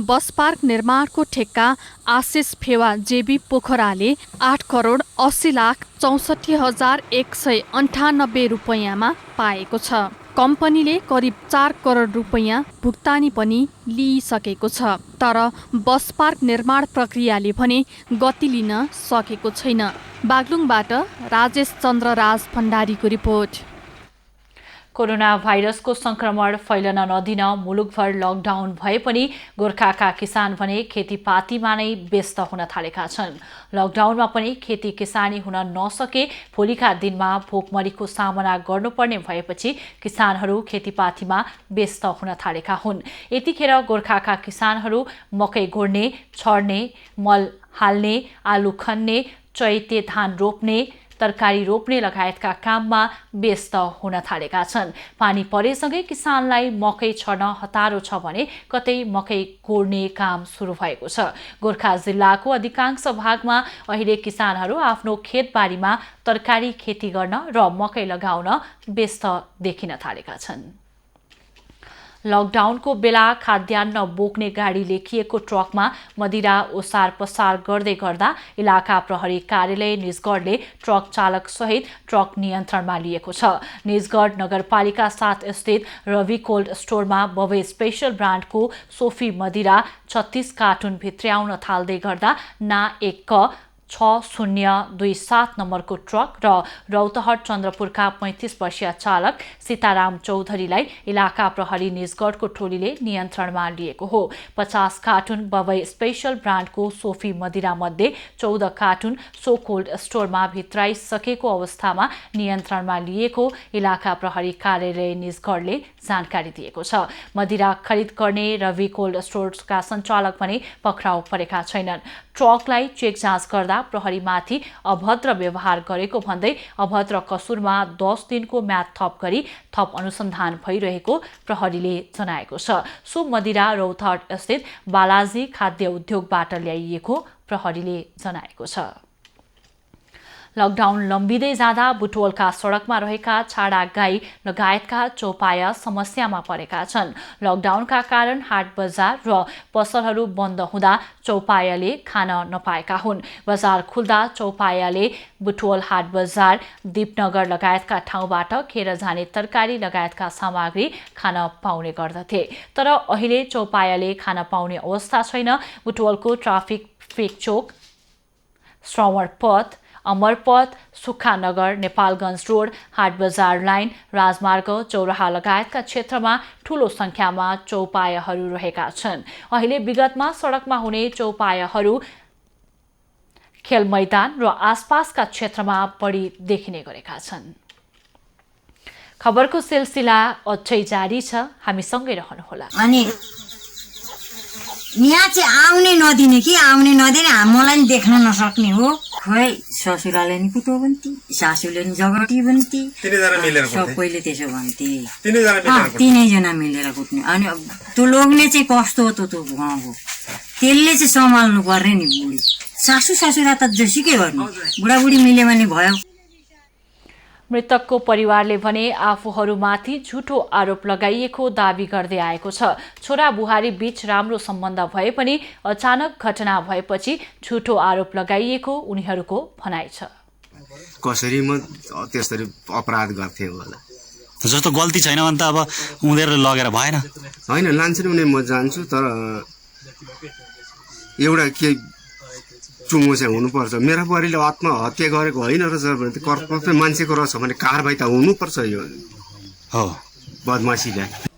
बस पार्क निर्माणको ठेक्का आशिष फेवा जेबी पोखराले 8,80,64,198 रुपैयाँमा पाएको छ। कम्पनीले करिब 4 करोड रुपैयाँ भुक्तानी पनि लिइसकेको छ। तर बस पार्क निर्माण प्रक्रियाले भने गति लिन सकेको छैन। बागलुङबाट राजेश चन्द्र राज भण्डारीको रिपोर्ट। कोरोना भाइरसको संक्रमण फैलन नदिन मुलुकभर लकडाउन भए पनि गोर्खाका किसान भने खेतीपातीमा नै व्यस्त हुन थालेका छन्। लकडाउनमा पनि खेती किसानी हुन नसके भोलिका दिनमा भोकमरीको सामना गर्नुपर्ने भएपछि किसानहरू खेतीपातीमा व्यस्त हुन थालेका हुन्। यतिखेर गोर्खाका किसानहरू मकै गोड्ने, छर्ने, मल हाल्ने, आलु खन्ने, चैते धान रोप्ने, तरकारी रोप्ने लगायतका काममा व्यस्त हुन थालेका छन्। पानी परेसँगै किसानलाई मकै छर्न हतारो छ भने कतै मकै गोड्ने काम सुरु भएको छ। गोर्खा जिल्लाको अधिकांश भागमा अहिले किसानहरू आफ्नो खेतबारीमा तरकारी खेती गर्न र मकै लगाउन व्यस्त देखिन थालेका छन्। लकडाउनको बेला खाद्यान्न बोक्ने गाडी लेखिएको ट्रकमा मदिरा ओसार पसार गर्दै गर्दा इलाका प्रहरी कार्यालय निजगढले ट्रक चालक सहित ट्रक नियन्त्रणमा लिएको छ। निजगढ नगरपालिका 7 स्थित रवि कोल्ड स्टोरमा बवे स्पेशल ब्रान्डको सोफी मदिरा 36 कार्टुन भित्र्याउन थाल्दै गर्दा ना 1 क 6027 नम्बरको ट्रक र रौतहट चन्द्रपुरका 35 वर्षीय चालक सीताराम चौधरीलाई इलाका प्रहरी निजगढको टोलीले नियन्त्रणमा लिएको हो। 50 कार्टुन बबई स्पेशल ब्रान्डको सोफी मदिरा मध्ये 14 कार्टुन सो कोल्ड स्टोरमा भित्राइसकेको अवस्थामा नियन्त्रणमा लिएको इलाका प्रहरी कार्यालय निजगढले जानकारी दिएको छ। मदिरा खरिद गर्ने रवि कोल्ड स्टोर्सका सञ्चालक पनि पक्राउ परेका छैनन्। ट्रकलाई चेक जाँच गर्दा प्रहरीमाथि अभद्र व्यवहार गरेको भन्दै अभद्र कसुरमा 10 दिनको म्याद थप गरी थप अनुसन्धान भइरहेको प्रहरीले जनाएको छ। सो मदिरा रौतहट स्थित बालाजी खाद्य उद्योगबाट ल्याइएको प्रहरीले जनाएको छ। लकडाउन लम्बिँदै जाँदा बुटवलका सडकमा रहेका छाडा गाई लगायतका चौपाया समस्यामा परेका छन्। लकडाउनका कारण हाट बजार र पसलहरू बन्द हुँदा चौपायाले खान नपाएका हुन्। बजार खुल्दा चौपायाले बुटवल हाट बजार दीपनगर लगायतका ठाउँबाट खेर जाने तरकारी लगायतका सामग्री खान पाउने गर्दथे। तर अहिले चौपायाले खान पाउने अवस्था छैन। बुटवलको ट्राफिक फेकचोक, श्रवण पथ, अमरपथ, सुक्खानगर, नेपालगञ्ज रोड, हाट बजार लाइन, राजमार्ग, चौराहा लगायतका क्षेत्रमा ठूलो संख्यामा चौपायाहरू रहेका छन्। अहिले विगतमा सडकमा हुने चौपायाहरू खेल मैदान र आसपासका क्षेत्रमा बढी देखिने गरेका छन्। खबरको सिलसिला अझै जारी छ, हामीसँगै रहनुहोला। अनि यहाँ चाहिँ आउने नदिने कि आउने नदिने मलाई देख्न नसक्ने हो। खै ससुराले नि कुटो भन्थे, सासूले नि जगटी भन्थे, सबैले त्यसो भन्थे। तिनैजना मिलेर कुट्ने। अनि त्यो लोग्ने चाहिँ कस्तो हो त्यो गाउँको, त्यसले चाहिँ सम्हाल्नु पर्ने नि। बुढी सासू ससुरा त जसुकै गर्नु, बुढाबुढी मिल्यो भने भयो। मृतकको परिवारले भने आफूहरूमाथि झुटो आरोप लगाइएको दावी गर्दै आएको छ। छोरा बुहारी बीच राम्रो सम्बन्ध भए पनि अचानक घटना भएपछि झुटो आरोप लगाइएको उनीहरूको भनाइ छ। कसरी म त्यसरी अपराध गर्थे होला, जस्तो गल्ती छैन भने त अब उनीहरूले लगेर भएन। होइन लान्छ नि, म जान्छु, तर एउटा के चुमो चाहिँ हुनुपर्छ। मेरो परिले आत्महत्या गरेको होइन रहेछ भने त कर्तव्य मान्छेको रहेछ भने कारबाही त हुनुपर्छ। यो हो बदमासीलाई।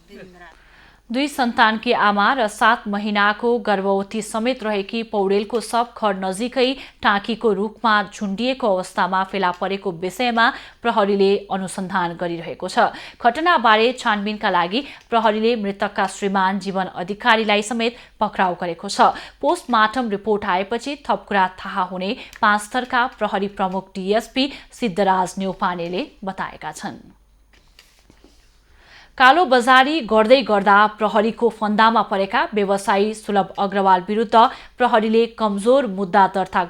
2 सन्तानकी आमा र 7 महिनाको गर्भवती समेत रहेकी पौडेलको शव घर नजिकै टाँकीको रुखमा झुन्डिएको अवस्थामा फेला परेको विषयमा प्रहरीले अनुसन्धान गरिरहेको छ। घटनाबारे छानबिनका लागि प्रहरीले मृतकका श्रीमान जीवन अधिकारीलाई समेत पक्राउ गरेको छ। पोस्टमार्टम रिपोर्ट आएपछि थप कुरा थाहा हुने 5 थरका प्रहरी प्रमुख डीएसपी सिद्धराज न्यौपानेले बताएका छन्। कालो बजारी गर्दै गर्दा प्रहरीको फन्दामा परेका व्यवसायी सुलभ अग्रवाल विरुद्ध प्रहरीले कमजोर मुद्दा दर्ता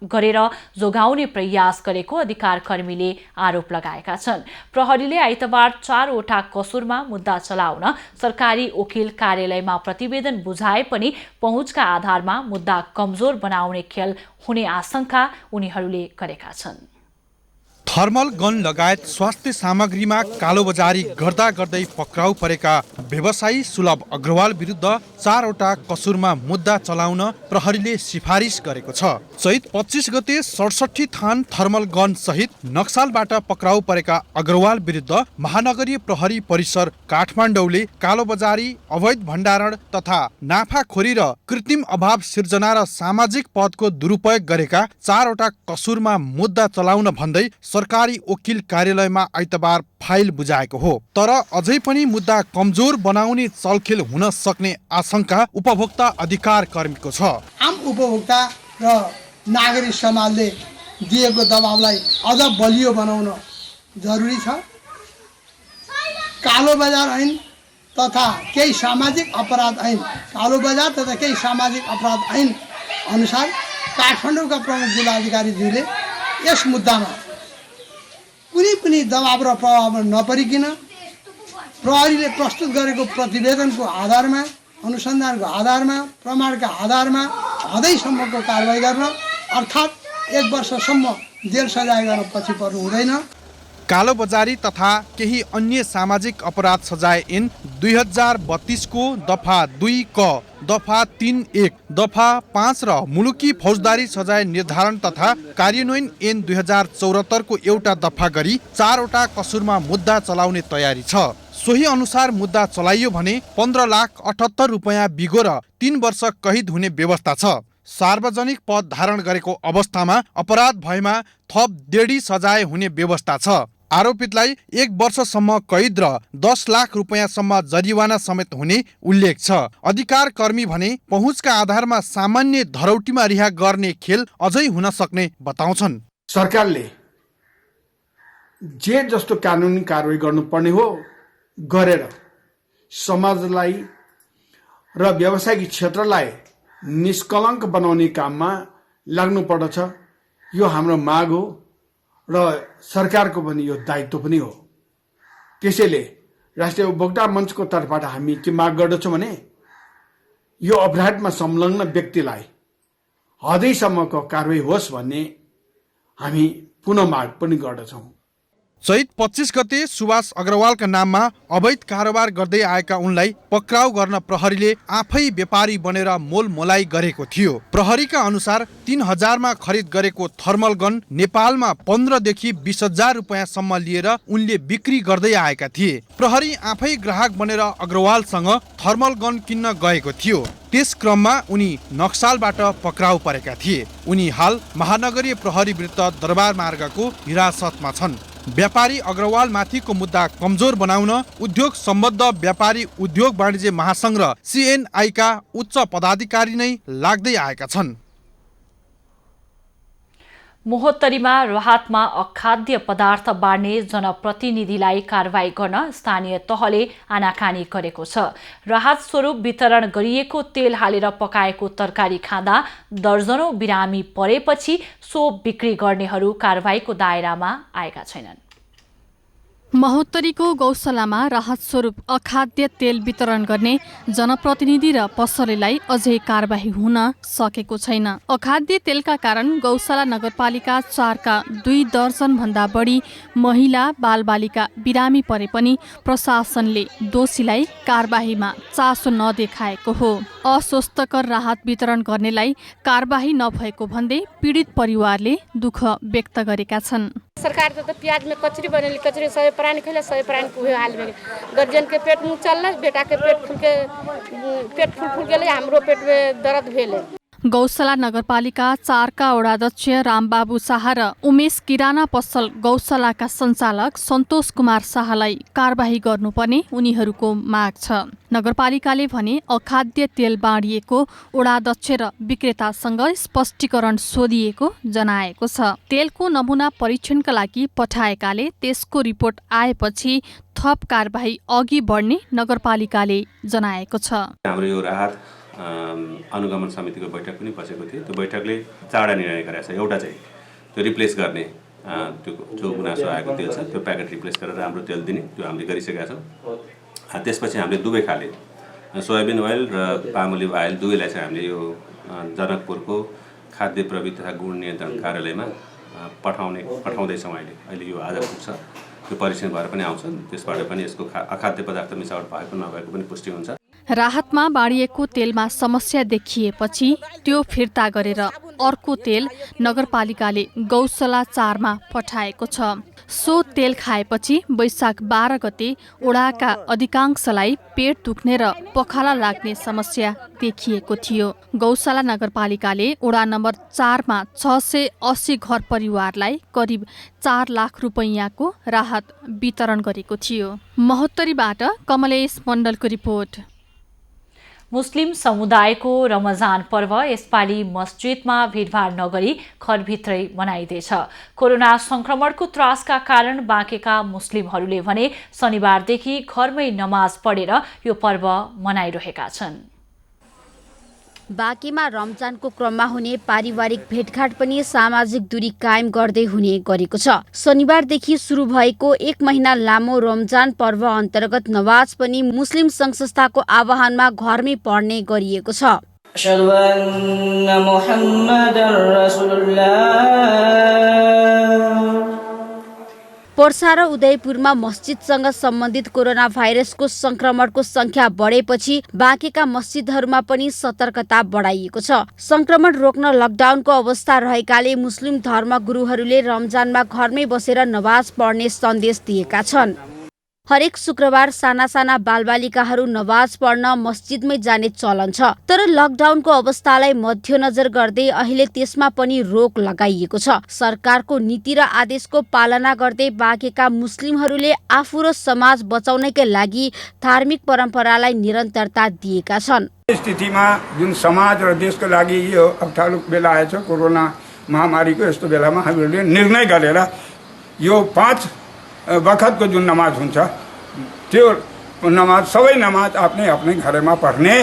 गरेर जोगाउने प्रयास गरेको अधिकारकर्मीले आरोप लगाएका छन्। प्रहरीले आइतबार 4 वटा कसुरमा मुद्दा चलाउन सरकारी वकिल कार्यालयमा प्रतिवेदन बुझाए पनि पहुँचका आधारमा मुद्दा कमजोर बनाउने खेल हुने आशंका उनीहरूले गरेका छन्। थर्मल गन लगायत स्वास्थ्य सामग्रीमा कालोबजारी गर्दा गर्दै पक्राउ परेका व्यवसायी सुलभ अग्रवाल विरुद्ध 4 वटा कसुरमा मुद्दा चलाउन प्रहरीले सिफारिस गरेको छ। चैत 25 गते 67 थान थर्मल गन सहित नक्सलबाट पक्राउ परेका अग्रवाल विरुद्ध महानगरीय प्रहरी परिसर काठमाडौँले कालोबजारी, अवैध भण्डारण तथा नाफाखोरी र कृत्रिम अभाव सिर्जना र सामाजिक पदको दुरुपयोग गरेका 4 वटा कसुरमा मुद्दा चलाउन भन्दै सरकारी वकिल कार्यालयमा आइतबार फाइल बुझाएको हो। तर अझै पनि मुद्दा कमजोर बनाउने चलखेल हुन सक्ने आशंका उपभोक्ता अधिकार कर्मीको छ। आम उपभोक्ता र नागरिक समाजले दिएको दबावलाई अझ बलियो बनाउन जरुरी छ। कालो बजार ऐन तथा केही सामाजिक अपराध ऐन, कालो बजार तथा केही सामाजिक अपराध ऐन अनुसार काठमाडौँका प्रमुख जिल्लाधिकारीज्यूले यस मुद्दामा कुनै पनि दबाव र प्रभाव नपरिकन प्रहरीले प्रस्तुत गरेको प्रतिवेदनको आधारमा, अनुसन्धानको आधारमा, प्रमाणका आधारमा हदैसम्मको कारबाही गर्न, अर्थात् 1 वर्षसम्म जेल सजाय गर्न पछि पर्नु हुँदैन। कालोबजारी तथा केही अन्य सामाजिक अपराध सजाय ऐन 2032 को दफा 2 क, दफा 3(1), दफा 5 र मुलुकी फौजदारी सजाय निर्धारण तथा कार्यान्वयन ऐन 2074 को एउटा दफा गरी 4 वटा कसुरमा मुद्दा चलाउने तयारी छ। सोही अनुसार मुद्दा चलाइयो भने 15,78,000 रुपैयाँ बिगो र 3 वर्ष कैद हुने व्यवस्था छ। सार्वजनिक पद धारण गरेको अवस्थामा अपराध भएमा थप 1.5 सजाय हुने व्यवस्था छ। आरोपितलाई 1 वर्षसम्म कैद र 10 लाख रुपैयाँसम्म जरिवाना समेत हुने उल्लेख छ। अधिकार कर्मी भने पहुँचका आधारमा सामान्य धरौटीमा रिहा गर्ने खेल अझै हुन सक्ने बताउँछन्। सरकारले जे जस्तो कानुनी कारबाही गर्नुपर्ने हो गरेर समाजलाई र व्यावसायिक क्षेत्रलाई निष्कलङ्क बनाउने काममा लाग्नुपर्दछ। यो हाम्रो माग हो र सरकारको पनि यो दायित्व पनि हो। त्यसैले राष्ट्रिय उपभोक्ता मञ्चको तर्फबाट हामी के माग गर्दछौँ भने यो अपराधमा संलग्न व्यक्तिलाई हदैसम्मको कारबाही होस् भन्ने हामी पुनः माग पनि गर्दछौँ। चैत 25 गते सुभाष अग्रवालका नाममा अवैध कारोबार गर्दै आएका उनलाई पक्राउ गर्न प्रहरीले आफै व्यापारी बनेर मोलमोलाई गरेको थियो। प्रहरीका अनुसार 3,000 मा खरिद गरेको थर्मल गन नेपालमा 15 देखि 20,000 रुपैयाँसम्म लिएर उनले बिक्री गर्दै आएका थिए। प्रहरी आफै ग्राहक बनेर अग्रवालसँग थर्मल गन किन्न गएको थियो। त्यस क्रममा उनी नक्सालबाट पक्राउ परेका थिए। उनी हाल महानगरीय प्रहरी विरुद्ध दरबार मार्गको हिरासतमा छन्। व्यापारी अग्रवाल माथिको मुद्दा कमजोर बनाउन उद्योग सम्बद्ध व्यापारी उद्योग वाणिज्य महासंघ र CNI का उच्च पदाधिकारी नै लाग्दै आएका छन्। महोत्तरीमा राहतमा अखाद्य पदार्थ बाँड्ने जनप्रतिनिधिलाई कारवाही गर्न स्थानीय तहले आनाकानी गरेको छ। राहत स्वरूप वितरण गरिएको तेल हालेर पकाएको तरकारी खाँदा दर्जनौं बिरामी परेपछि सो बिक्री गर्नेहरू कारवाहीको दायरामा आएका छैनन्। महोत्तरीको गौशालामा राहत स्वरूप अखाद्य तेल वितरण गर्ने जनप्रतिनिधि र पसलेलाई अझै कारबाही हुन सकेको छैन। अखाद्य तेलका कारण गौशाला नगरपालिका 4 का 2 दर्जन भन्दा बढी महिला बालबालिका बिरामी परे पनि प्रशासनले दोषीलाई कारबाहीमा चासो नदेखाएको हो। अस्वस्थकर राहत वितरण गर्नेलाई कारबाही नभएको भन्दै पीडित परिवारले दुःख व्यक्त गरेका छन्। सरकार तो प्याज में कचरी बनेली, कचरी 100 प्राणी खैले 100 प्राणी को हाल में गर्जियन के पेट मुँह चल, बेटा के पेट फूल गेले, हाम्रो पेट में दर्द भेले। गौशाला नगरपालिका 4 का वडाध्यक्ष रामबाबु शाह र उमेश किराना पसल गौशालाका सञ्चालक सन्तोष कुमार शाहलाई कारबाही गर्नुपर्ने उनीहरूको माग छ। नगरपालिकाले भने अखाद्य तेल बाँडिएको वडाध्यक्ष र विक्रेतासँग स्पष्टीकरण सोधिएको जनाएको छ। तेलको नमुना परीक्षणका लागि पठाएकाले त्यसको रिपोर्ट आएपछि थप कारबाही अघि बढ्ने नगरपालिकाले जनाएको छ। हाम्रो यो राहत अनुगमन समितिको बैठक पनि बसेको थियो। त्यो बैठकले 4वटा निर्णय गरेको छ। एउटा चाहिँ त्यो रिप्लेस गर्ने, त्यो जो गुनासो आएको तेल छ त्यो प्याकेट रिप्लेस गरेर राम्रो तेल दिने, त्यो हामीले गरिसकेका छौँ। त्यसपछि हामीले दुवै खाले सोयाबिन ओइल र पाम ओलिभ ओइल दुवैलाई चाहिँ हामीले यो जनकपुरको खाद्य प्रविधि तथा गुण नियन्त्रण कार्यालयमा पठाउँदैछौँ। अहिले यो आज पुग्छ, त्यो परीक्षण भएर पनि आउँछ। त्यसबाट पनि यसको अखाद्य पदार्थ मिसावट भएको नभएको पनि पुष्टि हुन्छ। राहतमा बाँडिएको तेलमा समस्या देखिएपछि त्यो फिर्ता गरेर अर्को तेल नगरपालिकाले गौशाला 4 मा पठाएको छ। सो तेल खाएपछि वैशाख 12 गते ओडाका अधिकांशलाई पेट दुख्ने र पखाला लाग्ने समस्या देखिएको थियो। गौशाला नगरपालिकाले ओडा नम्बर 4 मा 680 घर परिवारलाई करिब 4 लाख रुपैयाँको राहत वितरण गरेको थियो। महोत्तरीबाट कमलेश मण्डलको रिपोर्ट। मुस्लिम समुदायको रमजान पर्व यसपालि मस्जिदमा भिडभाड नगरी घरभित्रै मनाइँदैछ। कोरोना संक्रमणको त्रासका कारण बाँकेका मुस्लिमहरूले भने शनिबारदेखि घरमै नमाज पढेर यो पर्व मनाइरहेका छन्। बाँकीमा रमजानको क्रममा हुने पारिवारिक भेटघाट पनि सामाजिक दूरी कायम गर्दै हुने गरेको छ। शनिबारदेखि सुरु भएको 1 महिना लामो रमजान पर्व अन्तर्गत नमाज पनि मुस्लिम संघ संस्थाको आह्वानमा घरमै पढ्ने गरिएको छ। अशहदु अन्ना मुहम्मदर रसुलुल्लाह। पर्सा र उदयपुरमा मस्जिदसँग सम्बन्धित कोरोना भाइरसको संक्रमणको संख्या बढेपछि बाँकेका मस्जिदहरूमा पनि सतर्कता बढाइएको छ। संक्रमण रोक्न लकडाउनको अवस्था रहेकाले मुस्लिम धर्मगुरुहरूले रमजानमा घरमै बसेर नमाज पढ्ने सन्देश दिएका छन्। हरेक शुक्रबार साना साना बालबालिकाहरू नमाज पढ्न मस्जिदमै जाने चलन छ। तर लकडाउनको अवस्थालाई मध्यनजर गर्दै अहिले त्यसमा पनि रोक लगाइएको छ। सरकारको नीति र आदेशको पालना गर्दै बाँकेका मुस्लिमहरूले आफू र समाज बचाउनकै लागि धार्मिक परम्परालाई निरन्तरता दिएका छन्। स्थितिमा जुन समाज र देशको लागि यो अप्ठ्यारो बेला आएछ, कोरोना महामारीको यस्तो बेलामा हामीहरूले निर्णय गरेर यो 5 वखतको जुन नमाज हुन्छ त्यो नमाज सबै नमाज आफ्नै आफ्नै घरमा पढ्ने।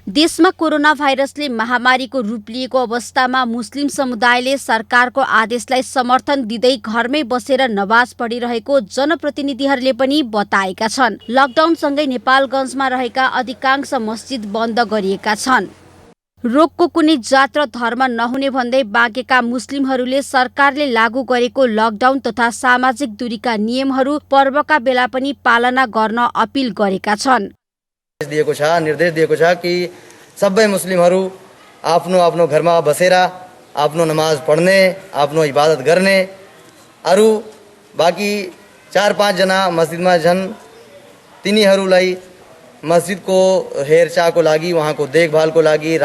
देशमा कोरोना भाइरसले महामारीको रूप लिएको अवस्थामा मुस्लिम समुदायले सरकारको आदेशलाई समर्थन दिँदै घरमै बसेर नमाज पढिरहेको जनप्रतिनिधिहरूले पनि बताएका छन्। लकडाउनसँगै नेपालगञ्जमा रहेका अधिकांश मस्जिद बन्द गरिएका छन्। रोगको कुनै जात र धर्म नहुने भन्दै बाँकेका मुस्लिमहरूले सरकारले लागू गरेको लकडाउन तथा सामाजिक दूरीका नियमहरू पर्वका बेला पनि पालना गर्न अपिल गरेका छन्। निर्देश दिएको छ कि सबै मुस्लिमहरू आफ्नो आफ्नो घरमा बसेर आफ्नो नमाज पढ्ने, आफ्नो इबादत गर्ने। अरू बाँकी 4-5 जना मस्जिदमा छन्, तिनीहरूलाई मस्जिदको हेरचाहको लागि, उहाँको देखभालको लागि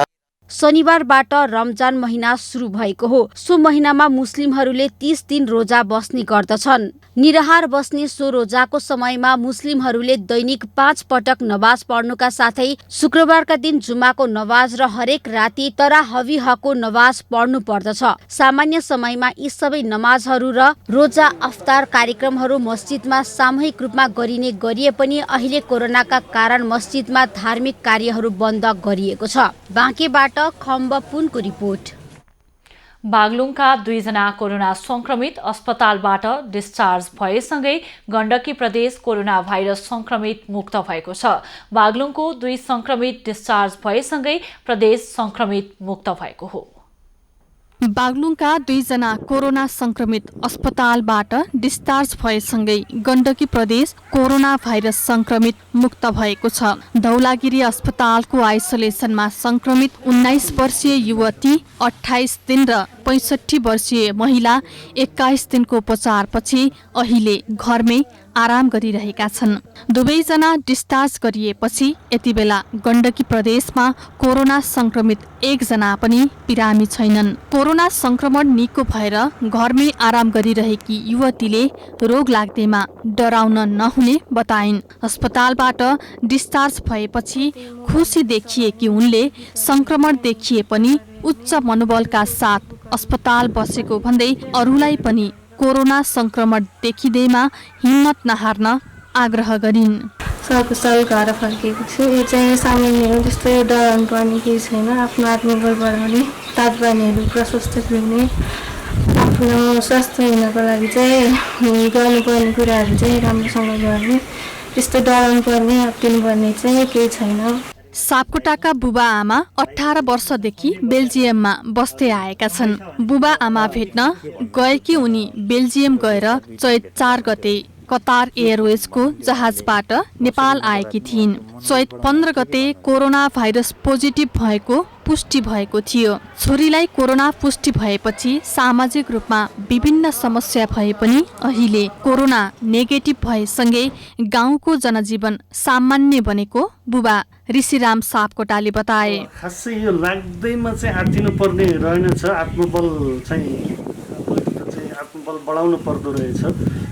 शनिबारबाट रमजान महिना सुरु भएको हो। सो महिनामा मुस्लिमहरूले 30 दिन रोजा बस्ने गर्दछन्। निराहार बस्ने सो रोजाको समयमा मुस्लिमहरूले दैनिक 5 पटक नमाज पढ्नुका साथै शुक्रबारका दिन जुम्माको नमाज र हरेक राति तराहवीहको नमाज पढ्नु पर्दछ। सामान्य समयमा यी सबै नमाजहरू र रोजा अफ्तार कार्यक्रमहरू मस्जिदमा सामूहिक रूपमा गरिए पनि अहिले कोरोनाका कारण मस्जिदमा धार्मिक कार्यहरू बन्द गरिएको छ। बाँकेबाट खम्बपुनको रिपोर्ट। बागलुङका 2 जना कोरोना संक्रमित अस्पतालबाट डिस्चार्ज भएसँगै गण्डकी प्रदेश कोरोना भाइरस संक्रमित मुक्त भएको छ। बागलुङको 2 संक्रमित डिस्चार्ज भएसँगै प्रदेश संक्रमित मुक्त भएको हो। बागलुङका 2 जना कोरोना संक्रमित अस्पतालबाट डिस्चार्ज भएसँगै गण्डकी प्रदेश कोरोना भाइरस संक्रमित मुक्त भएको छ। धौलागिरी अस्पतालको आइसोलेसनमा संक्रमित 19 वर्षीय युवती 28 दिन र 65 वर्षीय महिला 21 दिनको उपचारपछि अहिले घरमै आराम गरिरहेका छन्। दुवैजना डिस्चार्ज गरिएपछि यति बेला गण्डकी प्रदेशमा कोरोना संक्रमित 1 जना पनि बिरामी छैनन्। कोरोना संक्रमण निको भएर घरमै आराम गरिरहेकी युवतीले रोग लाग्दैमा डराउन नहुने बताइन्। अस्पतालबाट डिस्चार्ज भएपछि खुसी देखिएकी उनले संक्रमण देखिए पनि उच्च मनोबलका साथ अस्पताल बसेको भन्दै अरूलाई पनि कोरोना संक्रमण देखिँदैमा हिम्मत नहार्न आग्रह गरिन्। सकुशल घर फर्केको छु। यो चाहिँ सामान्य हो, त्यस्तो डराउनु पर्ने केही छैन। आफ्नो आत्मबल बढाउने, तातपानीहरू प्रशस्त पिउने, आफ्नो स्वास्थ्य हुनको लागि चाहिँ गर्नुपर्ने कुराहरू चाहिँ राम्रोसँग गर्ने, त्यस्तो डराउनु पर्ने अप्ठ्यारो पर्ने चाहिँ केही छैन। सापकोटाका बुबा आमा 18 वर्षदेखि बेल्जियममा बस्दै आएका छन्। बुबा आमा भेट्न गएकी उनी बेल्जियम गएर चैत 4 गते कतार एयरवेजको जहाजबाट नेपाल आएकी थिइन्। चैत 15 गते कोरोना भाइरस पोजिटिभ भएको पुष्टि भएको थियो। छोरीलाई कोरोना पुष्टि भएपछि सामाजिक रूपमा विभिन्न समस्या भए पनि अहिले कोरोना नेगेटिभ भएसँगै गाउँको जनजीवन सामान्य बनेको बुबा ऋषिराम सापकोटाले बताए। खासै यो लाग्दैमा चाहिँ आत्तिनु पर्ने रहेनछ। आत्मबल बढाउनु पर्दो रहेछ।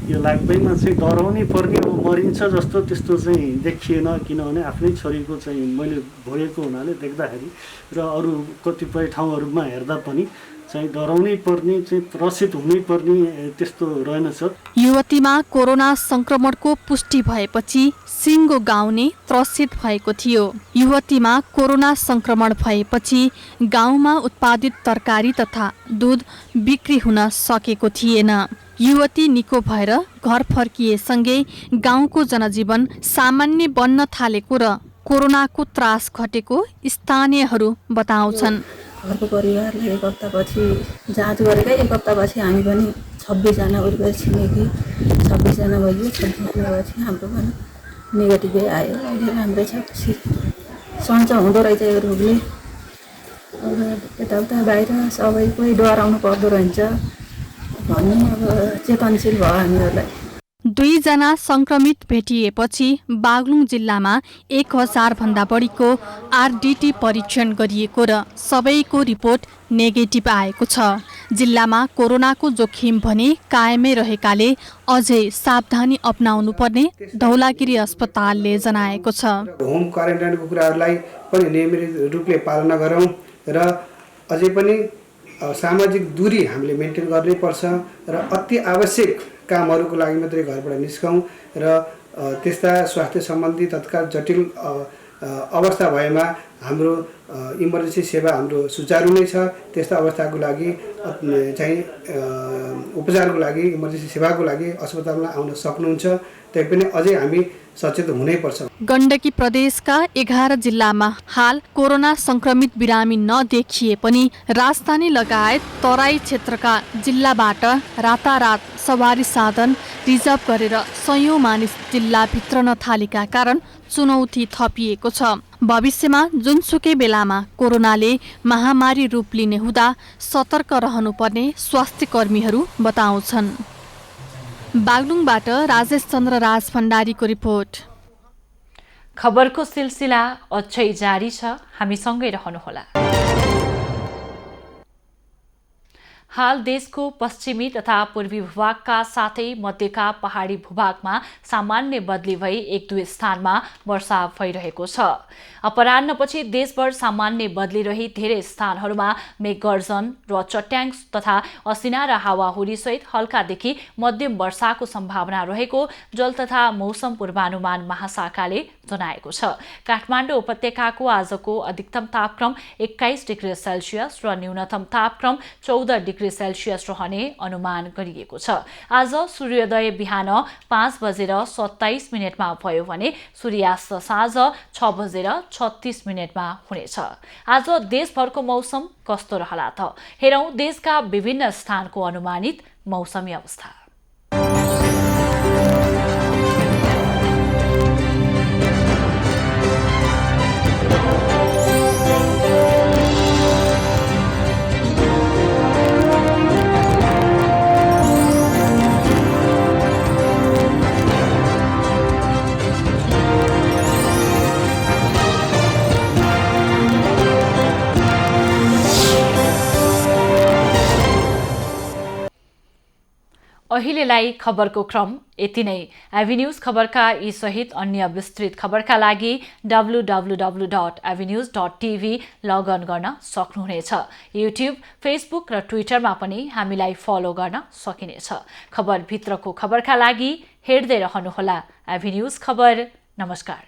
यो लाग्दैमा चाहिँ डराउनै पर्ने अब मरिन्छ जस्तो त्यस्तो चाहिँ देखिएन, किनभने आफ्नै छोरीको चाहिँ मैले भोगेको हुनाले देख्दाखेरि र अरू कतिपय ठाउँहरूमा हेर्दा पनि चाहिँ डराउनै पर्ने, चाहिँ त्रसित हुनै पर्ने त्यस्तो रहेनछ। युवतीमा कोरोना संक्रमणको पुष्टि भएपछि सिङ्गो गाउने त्रसित भएको थियो। युवतीमा कोरोना संक्रमण भएपछि गाउँमा उत्पादित तरकारी तथा दूध बिक्री हुन सकेको थिएन। युवती निको भएर घर फर्किएसँगै गाउँको जनजीवन सामान्य बन्न थालेको र कोरोनाको त्रास घटेको स्थानीयहरू बताउँछन्। घरको परिवारले 1 हप्तापछि जाँच गरेकै 1 हप्तापछि हामी पनि 26जना वरिपरि छिमेकी 26जना भयो 26जना भएपछि हाम्रो पनि नेगेटिभै आयो अहिले राम्रै छ खुसी सन्चो हुँदो रहेछ यो रोगले अब यताउता बाहिर सबैकै डराउनु पर्दो रहेछ भन्ने अब चेतनशील भयो हामीहरूलाई 2 जना संक्रमित भेटिएपछि बागलुङ जिल्लामा 1000 भन्दा बढीको आरडीटी परीक्षण गरिएको र सबैको रिपोर्ट नेगेटिभ आएको छ। जिल्लामा कोरोनाको जोखिम भने कायमै रहेकाले अझै सावधानी अपनाउनु पर्ने धौलागिरी अस्पतालले जनाएको छ। होम क्वारेन्टाइनको कुराहरूलाई पनि नियमित रूपले पालना गरौँ र अझै पनि सामाजिक दूरी हामीले मेन्टेन गर्नै पर्छ र अति आवश्यक कामहरूको लागि मात्रै घरबाट निस्कौँ र त्यस्ता स्वास्थ्य सम्बन्धी तत्काल जटिल अवस्था भएमा हाम्रो इमर्जेन्सी सेवा हाम्रो सुचारू नै छ। त्यस्ता अवस्थाको लागि चाहिँ उपचारको लागि इमर्जेन्सी सेवाको लागि अस्पतालमा आउन सक्नुहुन्छ तैपनि अझै हामी सचेत हुनैपर्छ। गण्डकी प्रदेशका 11 जिल्लामा हाल कोरोना संक्रमित बिरामी नदेखिए पनि राजधानी लगायत तराई क्षेत्रका जिल्लाबाट रातारात सवारी साधन रिजर्भ गरेर सयौं मानिस जिल्ला भित्रन थालेका कारण चुनौती थपिएको छ। भविष्यमा जुनसुकै बेलामा कोरोनाले महामारी रूप लिने हुँदा सतर्क रहनुपर्ने स्वास्थ्य कर्मीहरू बताउँछन्। बागलुङबाट राजेश चन्द्र राज भण्डारीको रिपोर्ट। खबरको सिलसिला अझै जारी छ, हामीसँगै रहनुहोला। हाल देशको पश्चिमी तथा पूर्वी भूभागका साथै मध्यका पहाडी भूभागमा सामान्य बदली भई 1-2 स्थानमा वर्षा भइरहेको छ। अपराह्नपछि देशभर सामान्य बदली रही धेरै स्थानहरूमा मेघगर्जन र चट्याङ तथा असिना र हावाहुरी सहित हल्कादेखि मध्यम वर्षाको सम्भावना रहेको जल तथा मौसम पूर्वानुमान महाशाखाले जनाएको छ। काठमाडौँ उपत्यकाको आजको अधिकतम तापक्रम 21 डिग्री सेल्सियस र न्यूनतम तापक्रम 14 डिग्री सेल्सियस रहने अनुमान गरिएको छ। आज सूर्योदय बिहान 5:27 भयो भने सूर्यास्त साँझ 6:36 हुनेछ। आज देशभरको मौसम कस्तो रहला त? हेरौं देशका विभिन्न स्थानको अनुमानित मौसमी अवस्था। अहिलेलाई खबरको क्रम यति नै। एभिन्यूज खबरका यी सहित अन्य विस्तृत खबरका लागि www.avenews.tv लगअन गर्न सक्नुहुनेछ। युट्युब, फेसबुक र ट्विटरमा पनि हामीलाई फलो गर्न सकिनेछ। खबरभित्रको खबरका लागि हेर्दै रहनुहोला एभिन्यूज खबर। नमस्कार।